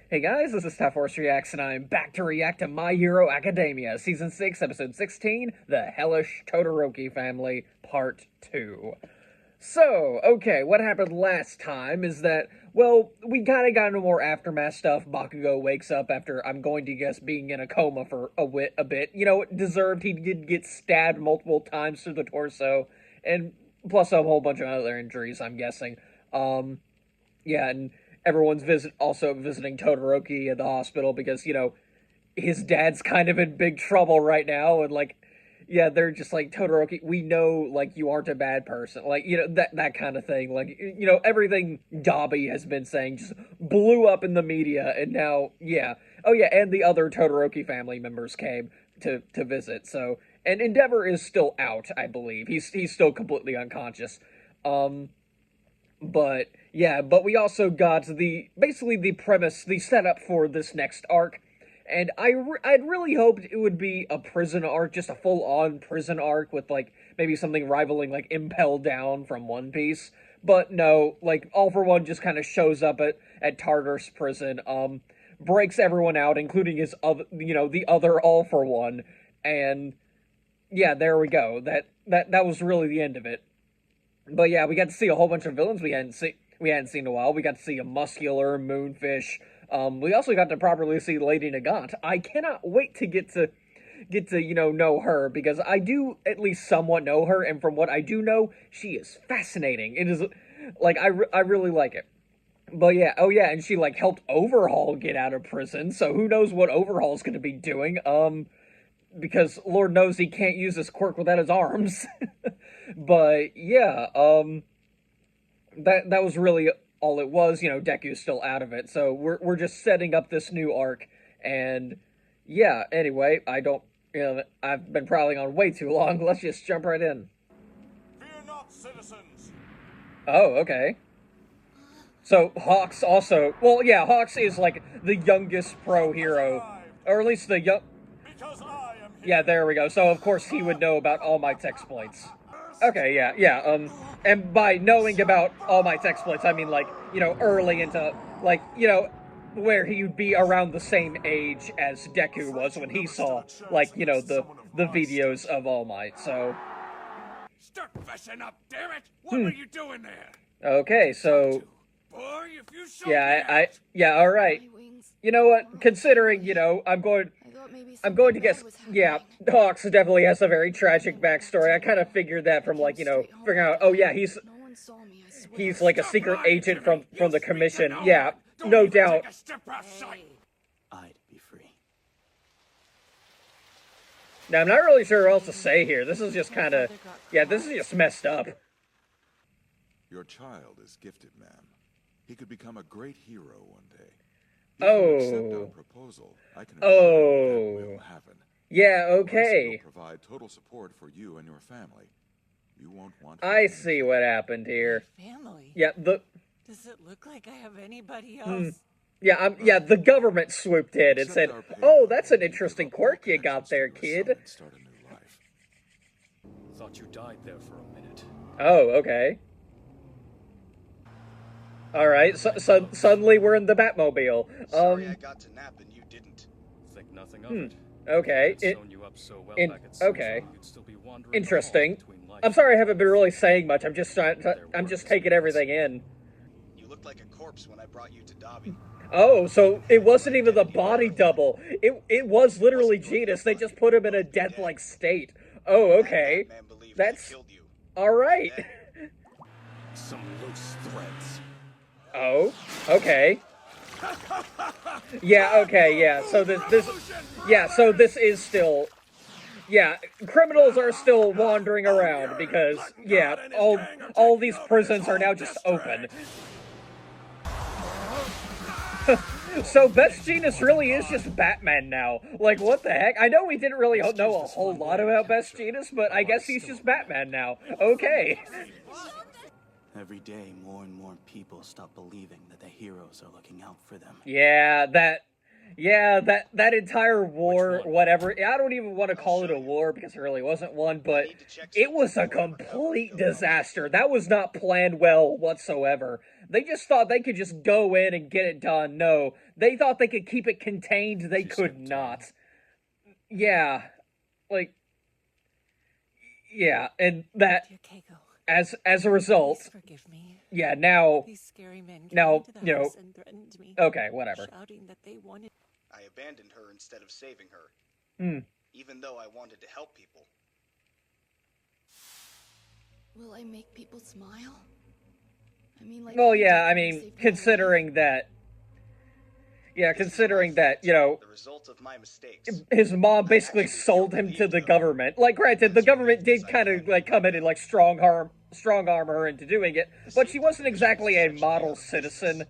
Hey guys, this is Tough Horse Reacts, and I'm back to react to My Hero Academia, Season 6, Episode 16, The Hellish Todoroki Family, Part 2. So, okay, what happened last time is that, well, we kinda got into more aftermath stuff. Bakugo wakes up after, I'm going to guess, being in a coma for a bit. You know, deserved. He did get stabbed multiple times through the torso, and plus a whole bunch of other injuries, I'm guessing. Yeah, and everyone's also visiting Todoroki at the hospital because, you know, his dad's kind of in big trouble right now, and like, yeah, they're just like, Todoroki, we know, like, you aren't a bad person, like, you know, that kind of thing. Like, you know, everything Dabi has been saying just blew up in the media, and now, yeah. Oh yeah, and the other Todoroki family members came to visit. So, and Endeavor is still out, I believe. He's still completely unconscious. But yeah, but we also got basically the premise, the setup for this next arc, and I'd really hoped it would be a prison arc, just a full on prison arc with like maybe something rivaling like Impel Down from One Piece. But no, like All for One just kind of shows up at Tartarus prison, breaks everyone out, including his other, you know, the other All for One, and yeah, there we go. That was really the end of it. But yeah, we got to see a whole bunch of villains we hadn't seen in a while. We got to see a muscular Moonfish. We also got to properly see Lady Nagant. I cannot wait to get to know her, because I do at least somewhat know her, and from what I do know, she is fascinating. It is like I really like it. But yeah, oh yeah, and she like helped Overhaul get out of prison. So who knows what Overhaul's going to be doing? Because Lord knows he can't use his quirk without his arms. But yeah, that was really all it was. You know, Deku's still out of it, so we're just setting up this new arc. And yeah, anyway, I don't, you know, I've been prattling on way too long. Let's just jump right in. Fear not, citizens. Oh, okay. So Hawks also, well, yeah, Hawks is like the youngest pro hero, or at least the young. Because I am here. Yeah, there we go. So of course he would know about All Might's exploits. Okay, yeah, and by knowing about All Might's exploits, I mean, like, you know, early into, like, you know, where he would be around the same age as Deku was when he saw, like, you know, the videos of All Might, so. Start fessing up, damn it! What were you doing there? Okay, so, Boy, if you show yeah, yeah, alright. You know what, considering, you know, I'm going to guess, yeah, Hawks definitely has a very tragic backstory. I kind of figured that from, like, you know, figuring out, oh yeah, he's like a secret agent from the commission. Yeah, no doubt. I'd be free. Now, I'm not really sure what else to say here. This is just kind of, yeah, this is just messed up. Your child is gifted, ma'am. He could become a great hero one day. Oh. Accept our proposal, I can assure you that will happen. Yeah, okay. We'll provide total support for you and your family. You won't want. I see what happened here. Family? Yeah, Does it look like I have anybody else? yeah, the government swooped in and said, "Oh, that's an interesting quirk you got there, kid." Start a new life. Thought you died there for a minute. Oh, okay. All right, so suddenly we're in the Batmobile. Sorry I got to nap and you didn't. Think nothing of it. Okay. You up so well back at Okay. you'd still be wandering Interesting. between life I'm sorry I haven't been really saying much. I'm just taking everything in. You looked like a corpse when I brought you to Dabi. Oh, so it wasn't even the body double. It was literally Genus. They just put him in a death-like state. Oh, okay. That man believed That's he killed you. all right. some loose threads. Oh, okay. Yeah, okay, yeah. So this is still, yeah, criminals are still wandering around because, yeah, all these prisons are now just open. So Best Genius really is just Batman now. Like, what the heck? I know we didn't really know a whole lot about Best Genius, but I guess he's just Batman now. Okay. Every day, more and more people stop believing that the heroes are looking out for them. Yeah, Yeah, that entire war, one? whatever. I don't even want to call it a war because it really wasn't one, but need to check it was a something before I recover and complete go home. disaster. That was not planned well whatsoever. They just thought they could just go in and get it done. No, they thought they could keep it contained. They She could seemed not. Yeah, like, yeah, and that Dear Keiko, as a result, please forgive me. yeah, now, These scary men came Now, into the you know, house and threatened me, okay, whatever. shouting that they wanted. I abandoned her instead of saving her. Hmm. Even though I wanted to help people. Will I make people smile? I mean, like. Well, you yeah, did I when you mean, saved my life. considering that, yeah, This is considering my that, fault, you know, the result of my mistakes. his mom basically actually sold feel him to relieved, the though. government. Like, granted, the As government relieved as did I kind of can. like come in and like strong arm her into doing it, but she wasn't exactly a model citizen.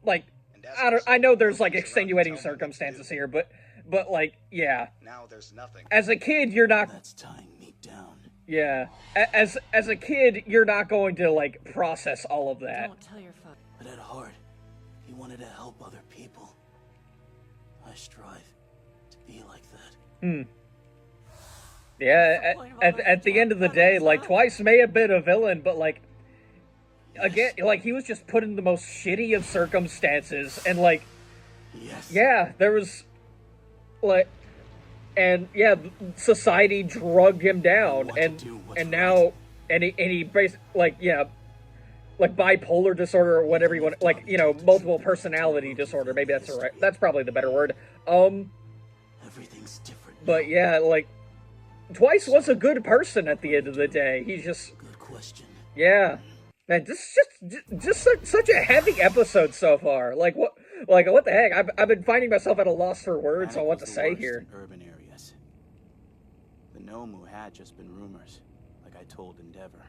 Like, And as a I result, know there's like nobody's around to extenuating tell me what to circumstances do. here, but like, yeah, Now there's nothing. as a kid, you're not. That's tying me down. Yeah, as a kid, you're not going to like process all of that. Don't tell your father. But at heart, he wanted to help other people. I strive to be like that. Yeah, at the end of the day, like, Twice may have been a villain, but like, again, like, he was just put in the most shitty of circumstances, and like, Yes. yeah, there was, like, and yeah, society drug him down, want to and do what's now, and he basically, like, yeah, like bipolar disorder or whatever you want, like, you know, multiple personality disorder, maybe that's probably the better word. Everything's different. But yeah, like, Twice was a good person at the end of the day. He's just, Good question. yeah, man, this is just such a heavy episode so far. Like what the heck? I've been finding myself at a loss for words on what to Panic was the say worst here. in urban areas. The Nomu had just been rumors, like I told Endeavor.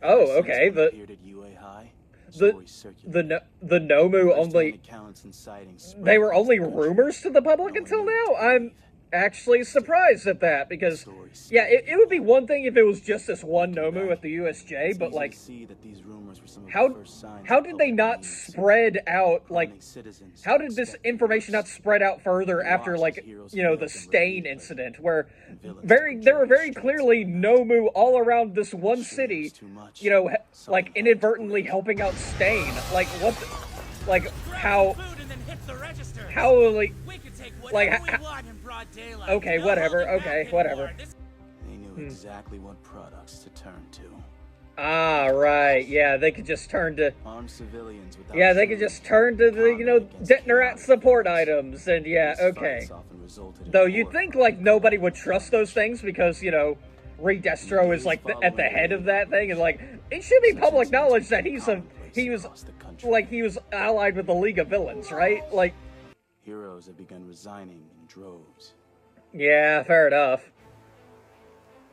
Oh, Ever since okay. what appeared at UA High, The stories circulated. the Nomu First-hand only accounts and sightings spread they were across only the country. rumors to the public No one until knew now. what to I'm believe. actually surprised at that because Stories yeah, spread. it would be one thing if it was just this one Looking Nomu back, at the USJ, It's but easy like to see that these rumors were some of how the first signs how of did they public not news. spread out like Prominent citizens how did this expected the information not worst. stain out further They after watched like as heroes you know failed the and stain repeated, incident where and villains there were portrayed very streets clearly like that. Nomu all around this one Sure, it city, was too much. you know, like Something had to inadvertently break. helping out Stain. Like what like Grab how the food and then hit the registers. how like We can take like, whatever we want in broad daylight. okay, No whatever, holding back okay, whatever. anymore. This They knew exactly what products to turn to. ah right, yeah, they could just turn to Armed civilians without yeah, they could food, just turn to the, you know, combat against Detonarat chaotic support forces. items, and yeah, These okay. fights often resulted in Though you'd war think, from like, the nobody front. would trust those things because, you know, Rey Destro is, like, at the head of that thing, and, like, it should be public knowledge that he was, Across the country. like, he was allied with the League of Villains, right? Like, Heroes have begun resigning in droves. yeah, fair enough.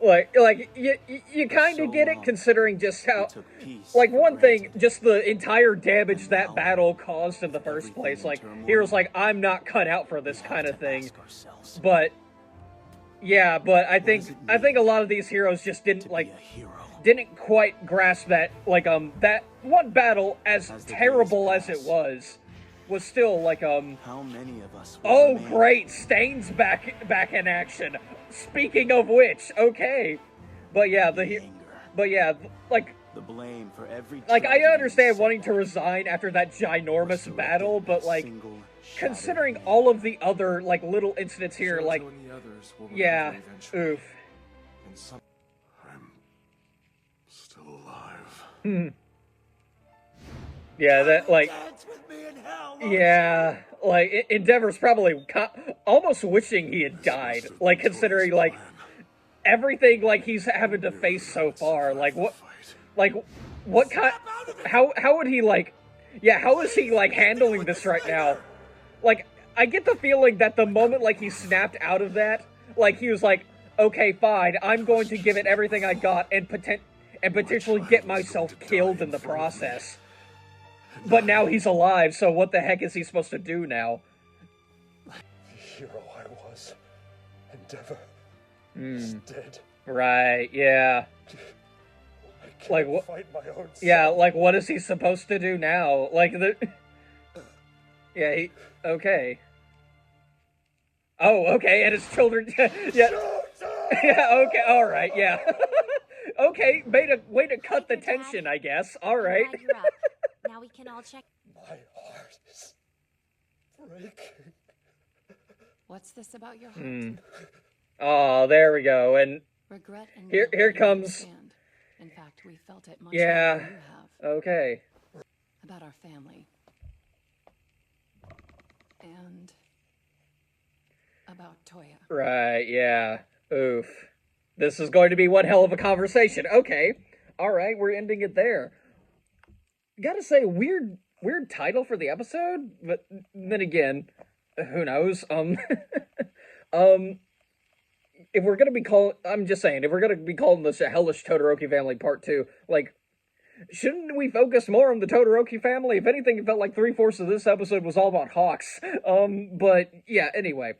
Like, you kind of So get it, long, considering just how, we took peace like, for one thing, granted. just the entire damage And that now, battle caused in the with first everything place. in Like, turmoil, Hero's like, I'm not cut out for this We kind have of to thing. ask ourselves, But yeah, but I think does it I think a mean lot of these heroes just to didn't be like a hero. didn't quite grasp that that one battle as As the days terrible as it pass, was still like How many of us will oh remain? great, Stain's back in action. Speaking of which, okay. But yeah, The anger, like the blame for every I tragedy and understand wanting to setback resign after that ginormous was directed battle, at but a like single shattered considering man. all of the other like little incidents here, like Shoto and the others will yeah, recover eventually. oof. And some... I'm still alive. Yeah, that like dance with me in hell. yeah, like Endeavor's probably almost wishing he had died. Must have Like been considering Tony's like plan. everything like he's having to face so far. Like what kind? How would he like? Yeah, how is he like handling this right now? Like I get the feeling that the moment like he snapped out of that, like he was like, okay, fine, I'm going to give it everything I got and potentially get myself killed in the process. But now he's alive, so what the heck is he supposed to do now? The hero I was, Endeavor, Hmm. is dead. Right, yeah. I can't Like, what- fight my own Yeah, son. like what is he supposed to do now? Like the Yeah, okay. Oh, okay, and his children, yeah. Yeah, okay, alright, yeah. Okay, way to cut the tension, I guess. Alright. You're up. Now we can all check. My heart is breaking. What's this about your heart? Oh, there we go. And Regret and here guilt, comes. understand. In fact, we felt it much Yeah. more than you have. Okay. About our family. And about Toya. Right, yeah. Oof. This is going to be one hell of a conversation. Okay. Alright, we're ending it there. Gotta say, weird title for the episode, but then again, who knows? If we're gonna be I'm just saying, if we're gonna be calling this a Hellish Todoroki Family Part 2, like, shouldn't we focus more on the Todoroki family? If anything, it felt like 3/4 of this episode was all about HAWKS. But yeah, anyway.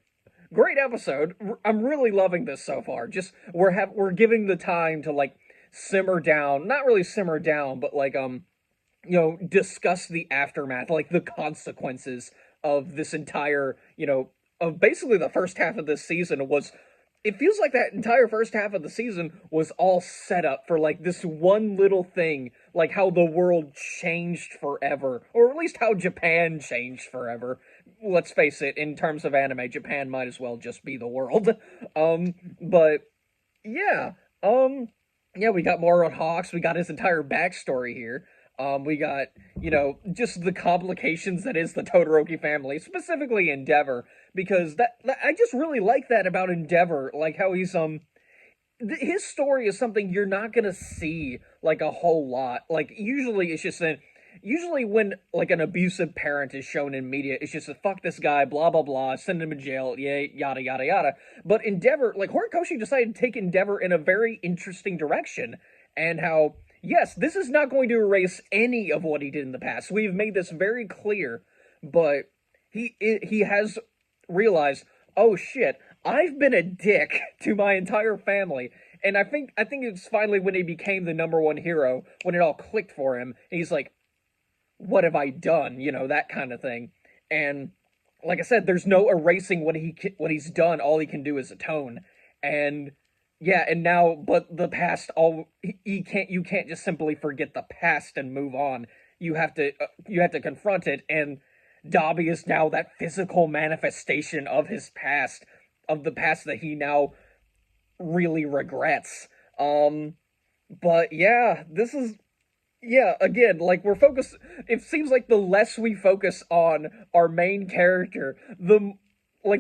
Great episode. I'm really loving this so far. Just, we're giving the time to, like, simmer down. Not really simmer down, but, like, discuss the aftermath, like, the consequences of this entire, of basically the first half of this season was... It feels like that entire first half of the season was all set up for, like, this one little thing, like how the world changed forever, or at least how Japan changed forever. Let's face it, in terms of anime, Japan might as well just be the world. But, yeah, yeah, we got more on HAWKS, we got his entire backstory here. We got, just the complications that is the Todoroki family, specifically Endeavor, because I just really like that about Endeavor, like how he's, his story is something you're not gonna see, like, a whole lot. Like, usually it's just usually when, like, an abusive parent is shown in media, it's just fuck this guy, blah, blah, blah, send him to jail, yay, yada, yada, yada. But Endeavor, like, Horikoshi decided to take Endeavor in a very interesting direction, and how... Yes, this is not going to erase any of what he did in the past. We've made this very clear, but he has realized, oh shit, I've been a dick to my entire family, and I think it's finally when he became the #1 hero, when it all clicked for him. He's like, what have I done? That kind of thing. And like I said, there's no erasing what he's done. All he can do is atone. And yeah, and now, but the past, you can't just simply forget the past and move on. You have to confront it, and Dabi is now that physical manifestation of his past, of the past that he now really regrets. But yeah, again, like, it seems like the less we focus on our main character, the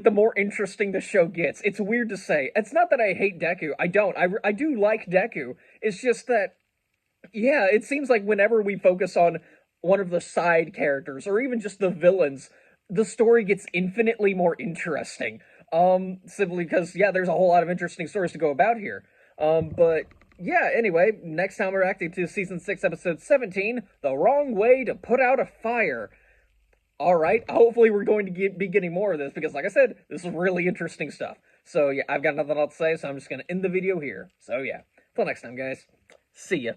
more interesting the show gets. It's weird to say. It's not that I hate Deku. I don't. I do like Deku. It's just that, yeah, it seems like whenever we focus on one of the side characters, or even just the villains, the story gets infinitely more interesting. Simply because, yeah, there's a whole lot of interesting stories to go about here. But, yeah, anyway, next time we're reacting to Season 6, Episode 17, The Wrong Way to Put Out a Fire. Alright, hopefully we're going to be getting more of this, because like I said, this is really interesting stuff. So yeah, I've got nothing else to say, so I'm just going to end the video here. So yeah, till next time guys, see ya.